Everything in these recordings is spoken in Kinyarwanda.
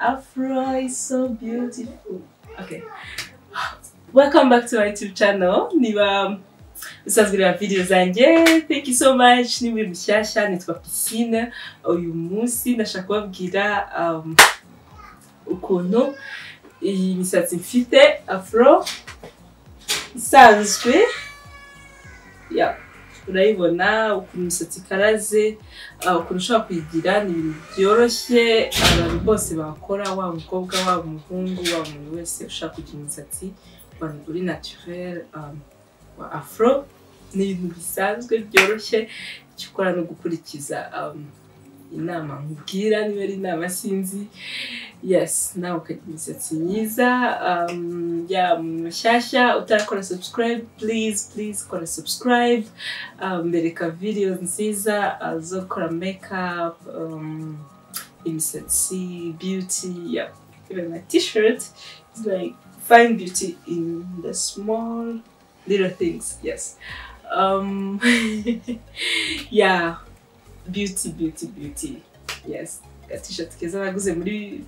Afro is so beautiful. Okay. Welcome back to my YouTube channel. Niba usazwira video zanjye. Thank you so much. Niba mushyashya nitwa Piscine. Uyu munsi ndashaka kubabwira ukuntu iyi misatsi mfite afro isanzwe. Yeah. Urayibona ukuntu imisatsi karaze, ukuntu ushobora kuyigira ni ibintu byoroshye abantu bose bakora, wa mukobwa wa muhungu wa umuntu wese ushaka kugira imisatsi uri naturel wa afro. Ni ibintu bisanzwe byoroshye cyukora no gukurikiza inama nkubwira niba ari inama sinzi. Yes, nawe ukagira imisatsi myiza. Ya mushyashya utarakora subscribe, please kora subscribe. Mbereka video nziza zo gukora makeup, imisatsi, beauty. Yeah, even my t-shirt is like find beauty in the small little things. Yes. Yeah, beauty. Yes, a t-shirt keza naguze muri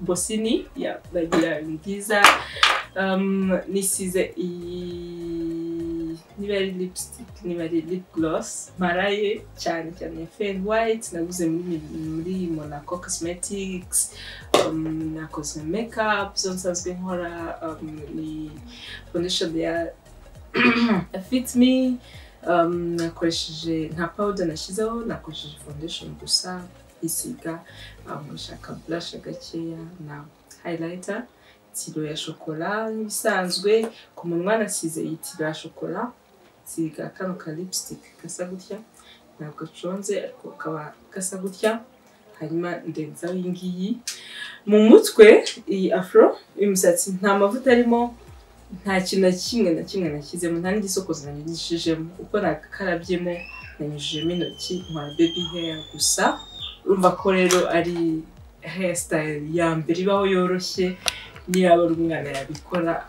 Bossini. Yeah, bagira ngiza. Nisize niba ari lipstick, niba ari lip gloss maraye cyane ya Fair White naguze muri Monaco Cosmetics. Nakoze makeup zonsanzwe nkora ni foundation ya Fit Me. Nakoresheje nta powder nashizeho, nakoresheje foundation gusa isiga. Ngashaka blush gakeya na highlighter. Tiro ya chocolat bisanzwe ku munwa nasize itiro ya chocolat. Siga kano ka lipstick gasa gutya ntabwo conze ariko kaba gasa gutya. Hanyuma ndenza wingiyi mu mutwe. Iyi afro imisatsi nta mavuta arimo, nta kintu na kimwe nashyizemo, nta n'igisokozo nanyujijemo. Uko nakarabyemo nanyujijemo intoki nka baby hair gusa. Urumva ko rero ari hairstyle ya mbere ibaho yoroshye. Niba ari umwana yabikora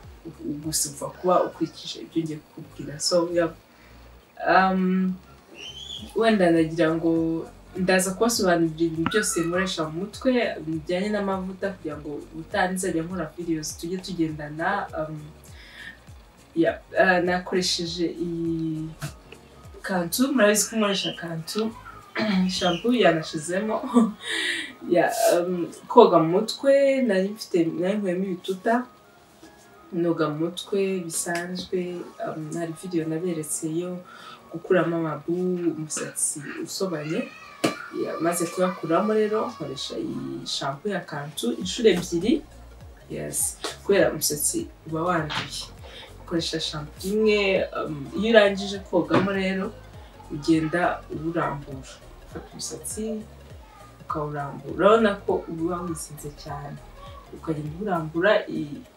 gusa upfa kuba ukurikije ibyo ngiye kukubwira. So yeah, wenda nagira ngo ndaza kubasobanurira ibintu byose nkoresha mu mutwe bijyanye n'amavuta kugira ngo utanzajya nkora videos tujye tugendana. Yeah, nakoresheje iyi kantu, murabizi ko nkoresha kantu. Shampoo yanashizemo. Yeah, koga mu mutwe nari nkuyemo ibituta, noga mu mutwe bisanzwe. Hari video naberetse yo gukuramo amabu umusatsi usobanye. Yeah, maze kuyakuramo rero nkoresha iyi shampoo ya kantu inshuro ebyiri. Yes, kubera umusatsi uba wanduye. Ukoresha shampoo imwe. Iyo urangije kogamo rero ugenda urambura, ufata umusatsi ukawurambura. Urabona ko uba wizinze cyane, ukagenda urambura.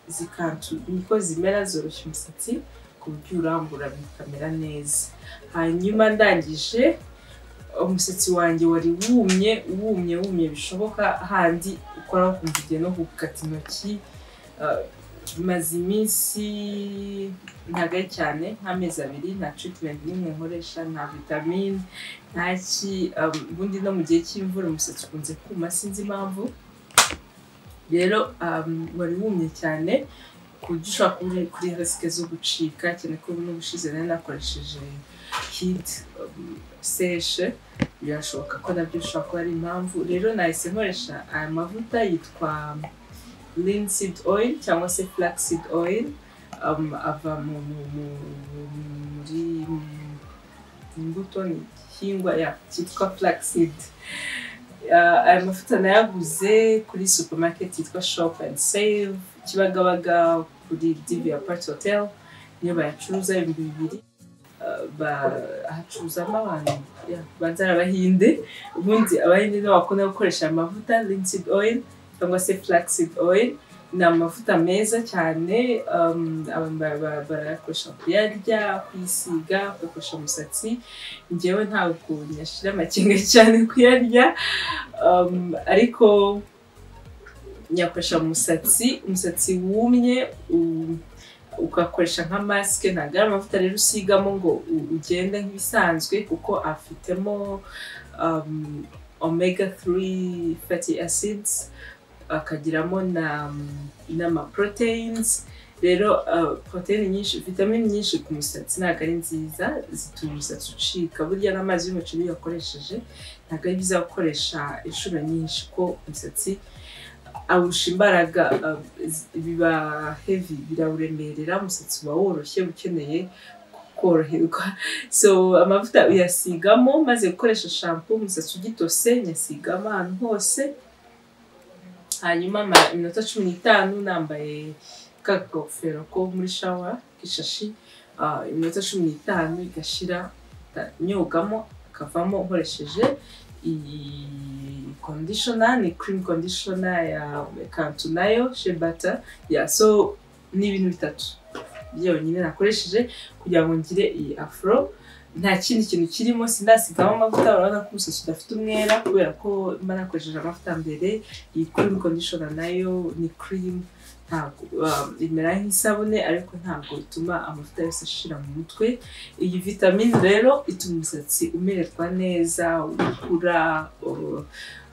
Izi kantu niko zimera, zoroshya umusatsi ku buryo urambura bikamera neza. Hanyuma ndangije umusatsi wanjye wari wumye bishoboka, handi ukora kumva igihe no gukata intoki. Maze iminsi ntagaye cyane nk'amezi 2 nta treatment n'imwe nkoresha, nta vitamine ntaki. Ubundi no mu gihe cy'imvura umusatsi ukunze kuma sinzi impamvu. Rero wari wumye cyane ku buryo ushobora kuri risque zo gucika, cyane ko n'ubushize nari nakoresheje heat sèche. Birashoboka ko nabyo ushobora kuba ari impamvu. Rero nahise nkoresha aya mavuta yitwa linseed oil cyangwa se flaxseed oil. Ava muri imbuto n'igihingwa cyitwa flaxseed. Aya mavuta nayaguze kuri supermarket yitwa Shop and Save Kibagabaga kuri Divya Party Hotel. Niyo bayacuruza 2,000. Bahacuruzamo abantu banzara Abahinde. Ubundi Abahinde nibo bakunda gukoresha amavuta linseed oil cyangwa se flaxseed oil. Ni amavuta meza cyane. Barayakoresha kuyarya, kwisiga, gukoresha umusatsi. Njyewe ntabwo nyashira amakenga cyane kuyarya, ariko nyakoresha umusatsi wumye. Ugakoresha nka mask, ntabwo ari amavuta rero usigamo ngo ugende nk'ibisanzwe, kuko afitemo omega 3 fatty acids. akagiramo n'ama proteins. Rero protein nyinshi, vitamine nyinshi ku musatsi ntabwo ari nziza, zituma umusatsi ucika. Burya n'amazi y'umuceri yakoresheje ntabwo ari byiza gukoresha inshuro nyinshi ko umusatsi awusha imbaraga, biba heavy, birawuremerera, umusatsi uba woroshye ukeneye koroherwa. So amavuta uyasigamo maze gukoresha shampoo, umusatsi ugitose nyasigamo ahantu hose, hanyuma iminota 15 nambaye kagofero ko muri shower kishashi, iminota 15 igashira nyogamo akavamo nkoresheje conditioner, ni cream conditioner ya Kantu nayo Shea Butter. So ni ibintu bitatu byonyine nakoresheje kugira ngo ngire iyi afro. Nta kindi kintu kirimo, sindasigamo amavuta. Urabona ko umusatsi udafite umwera kubera ko mba nakoresheje amavuta mbere. Iyi cream conditioner nayo ni cream, ntabwo imera nk'isabune ariko ntabwo ituma amavuta yose ashira mu mutwe. Iyi vitamine rero ituma umusatsi umererwa neza, ukura,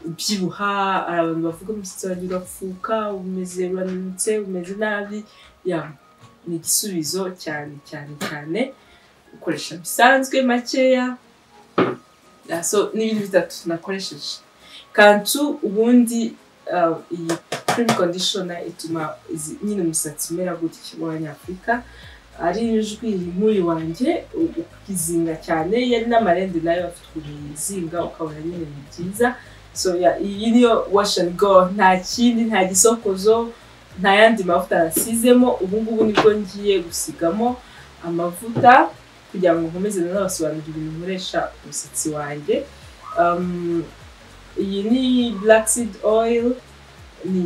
ubyibuha. Abantu bavuga umusatsi wawe urapfuka, umeze uranutse, umeze nabi, ni igisubizo cyane ukoresha bisanzwe makeya. So ni ibintu bitatu nakoresheje. Kantu ubundi iyi cream conditioner ituma nyine umusatsi umera gutya w'Abanyafurika, ari ijwi nk'uyu wanjye ukizinga cyane, yari n'amarende nayo afite kuyizinga ukabona nyine ni byiza. So iyi niyo wash and go, nta kindi, nta gisokozo, nta yandi mavuta nasizemo. Ubu ngubu nibwo ngiye gusigamo amavuta kugira ngo nkomeze nabasobanurire ibintu nkoresha umusatsi wanjye. Iyi ni black seed oil, ni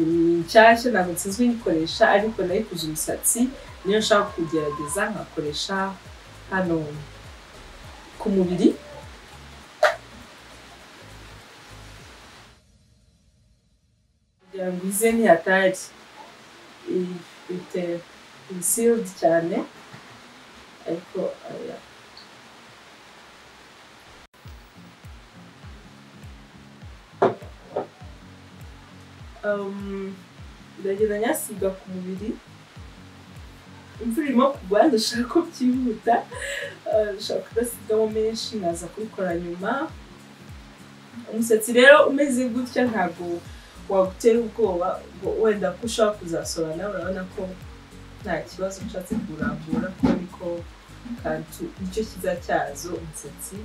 nshyashya ntabwo nsinzwe nyikoresha ariko nayikuze umusatsi, niyo nshaka kugerageza nkakoresha hano ku mubiri. Kugira ngo ize ntihatari, ifite sealed cyane ariko ndagenda nyasiga ku mubiri. Imvura irimo kugwa, ndashaka ko byihuta, ndashaka kudasigamo menshi, naza kubikora nyuma. Umusatsi rero umeze gutya ntabwo wagutera ubwoba wenda ko ushaka kuzasorana. Urabona ko nta kibazo nshatse kurambura kuko Kantu nicyo kiza cyazo, umusatsi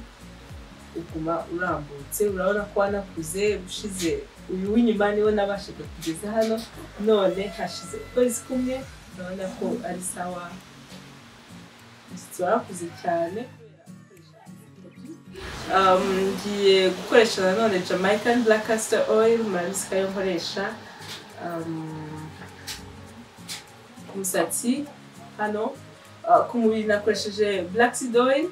uguma urambutse. Urabona ko wanakuze, ushize uyu w'inyuma niwo nabashaga kugeza hano, none hashize ukwezi kumwe. Urabona ko ari sawa, umusatsi warakuze cyane. Ngiye gukoresha nanone Jamaican Black Castor Oil, murabizi ko ayo nkoresha ku musatsi hano. Ku mubiri nakoresheje Black Seed Oil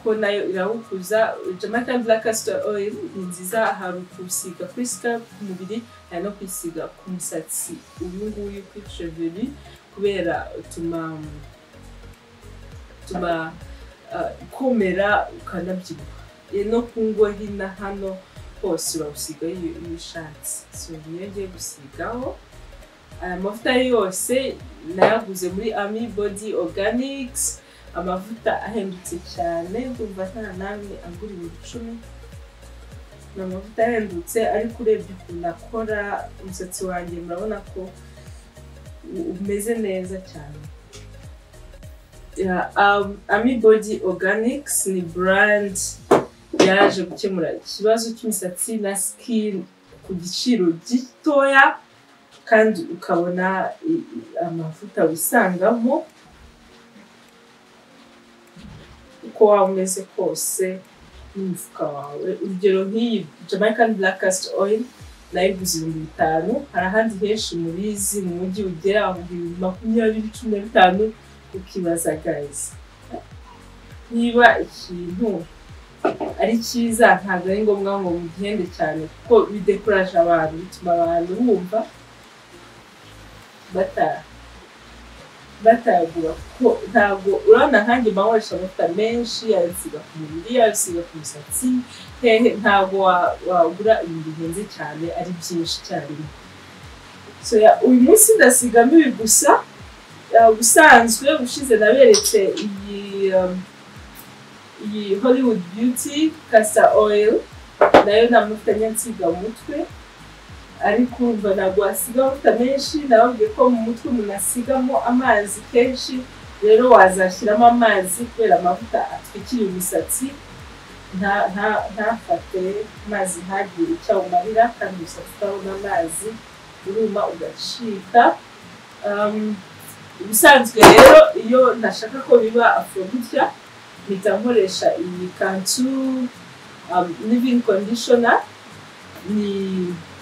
ko nayo irawukuza. Jamaican Black Castor Oil ni nziza, hari kusiga kuri scalp ku mubiri, hari no kwisiga ku musatsi uyu nguyu kuri chevelu, kubera utuma komera ukanabyibuha. No ku ngohi na hano hose urawusiga iyo ushatse. So niyo ngiye gusigaho. Aya mavuta yose nayaguze muri Ami Body Organics, amavuta ahendutse cyane, ndumva nta namwe agura 10. Ni amavuta ahendutse ariko urebye ukuntu akora umusatsi wanjye, murabona ko umeze neza cyane. Ami Body Organics ni brand yaje gukemura ikibazo cy'imisatsi na skin ku giciro gitoya, kandi ukabona amavuta wisangamo uko waba umeze kose n'umufuka wawe. Urugero nk'iyi Jamaican Black Castor Oil nayiguze 5,000, hari ahandi henshi mubizi mu mujyi ugera 20-25. Ukibaza guys, niba ikintu ari cyiza ntabwo ari ngombwa ngo mugihende cyane, kuko bidekuraje abantu, bituma abantu bumva batagura. Kuko ntabwo urabona nkanjye mbakoresha amavuta menshi, yasiga ku mubiri, yasiga ku musatsi, ntabwo wagura ibintu bihenze cyane ari byinshi cyane. so uyu munsi ndasigamo ibi gusa ubusanzwe ushize naberetse iyi Hollywood Beauty castor oil nayo n'amavuta nsiga mu mutwe ariko umva ntabwo wasiga amavuta menshi nababwiye ko mu mutwe umuntu asigamo amazi kenshi rero wazashyiramo amazi kubera amavuta atwikira umusatsi ntafate amazi ntagire icyo awumarira kandi umusatsi utabona amazi uruma ugacika ubusanzwe rero iyo nashaka ko biba afro gutya mpita nkoresha iyi Cantu living conditioner ni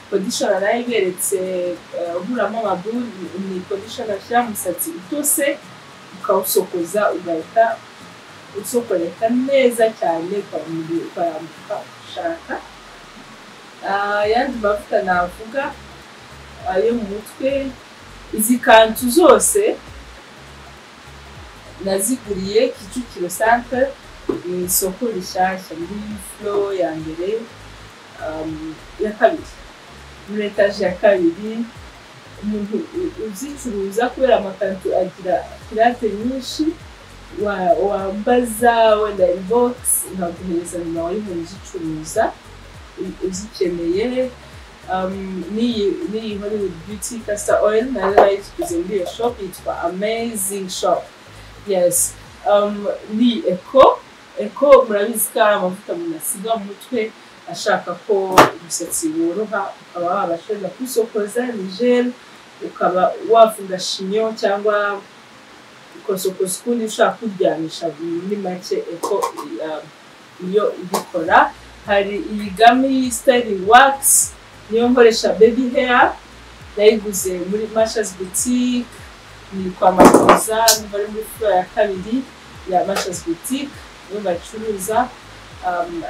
conditioner nayo iberetse nkuramo amaguru ni conditioner ushyira mu musatsi utose ukawusokoza ugahita usokoreka neza cyane ukarambuka ushaka yandi mavuta navuga ayo mu mutwe izi Cantu zose naziguriye Kicukiro Centre mu isoko rishyashya muri flow ya mbere ya kabiri muri etaje ya kabiri umuntu uzicuruza kubera amakantu agira pirate nyinshi wambaza wenda inbox nkaguhereza nyuma y'umuntu uzicuruza uzikeneye n'iyi Hollywood Beauty castor oil nayo nayiguze muri iyo shop yitwa Amazing Shop. Yes, ni eco murabizi ko amavuta umuntu asiga mu mutwe ashaka ko umusatsi woroha ukaba wabasha kusokoza ni gel ukaba wafunga shinyo cyangwa ukosokoza ukundi ushaka kuryamisha muri make eco iyo ibikora. Hari iyi gummy styling wax niyo nkoresha baby hair nayiguze muri Masha's Boutique ni kwa Makuza muri floor ya kabiri ya Masha's Boutique niyo bacuruza.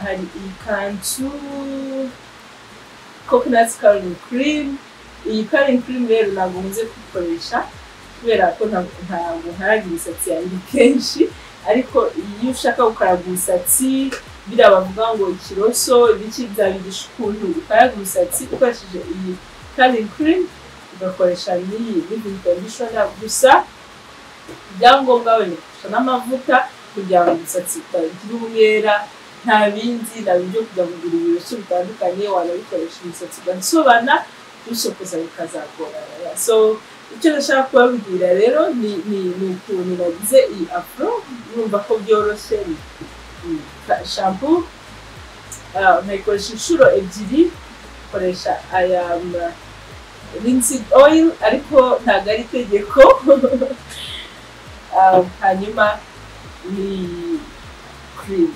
Hari iyi Cantu coconut curling cream. Iyi curling cream rero ntabwo nkunze kukoresha kubera ko ntabwo nkaraga imisatsi yanjye kenshi ariko iyo ushaka gukaraga umusatsi biriya bavuga ngo ikiroso ibiki byabigisha ukuntu ukaraga umusatsi ukoresheje iyi curling cream ugakoresha n'iyi living conditioner gusa ibyangombwa wenda ukoresha n'amavuta kugira ngo umusatsi utagira umwera nta bindi nabyo kujya kugura ibiroso bitandukanye wanabikoresha umusatsi ugasobana usokoza bikazagorana. So icyo nashaka kubabwira rero ni ukuntu nagize iyi afro numva ko byoroshye. Shampoo nayikoresha inshuro ebyiri koresha aya linseed oil ariko ntabwo ari itegeko hanyuma ni cream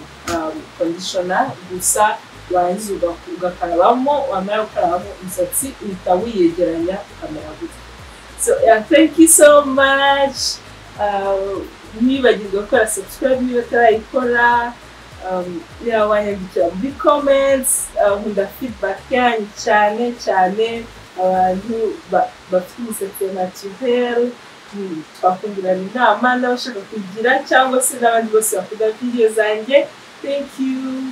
conditioner gusa warangiza ugakarabamo wamara gukarabamo umusatsi uhita wiyegeranya ukamera gutya. So thank you so much. Ntibagirwe gukora subscribe niba utarayikora. Wanyandikira muri comments nkunda feedback yanyu cyane abantu bafite imisatsi naturel twakungurana inama n'abashaka kugira cyangwa se n'abandi bose bakunda video zanjye. Thank you.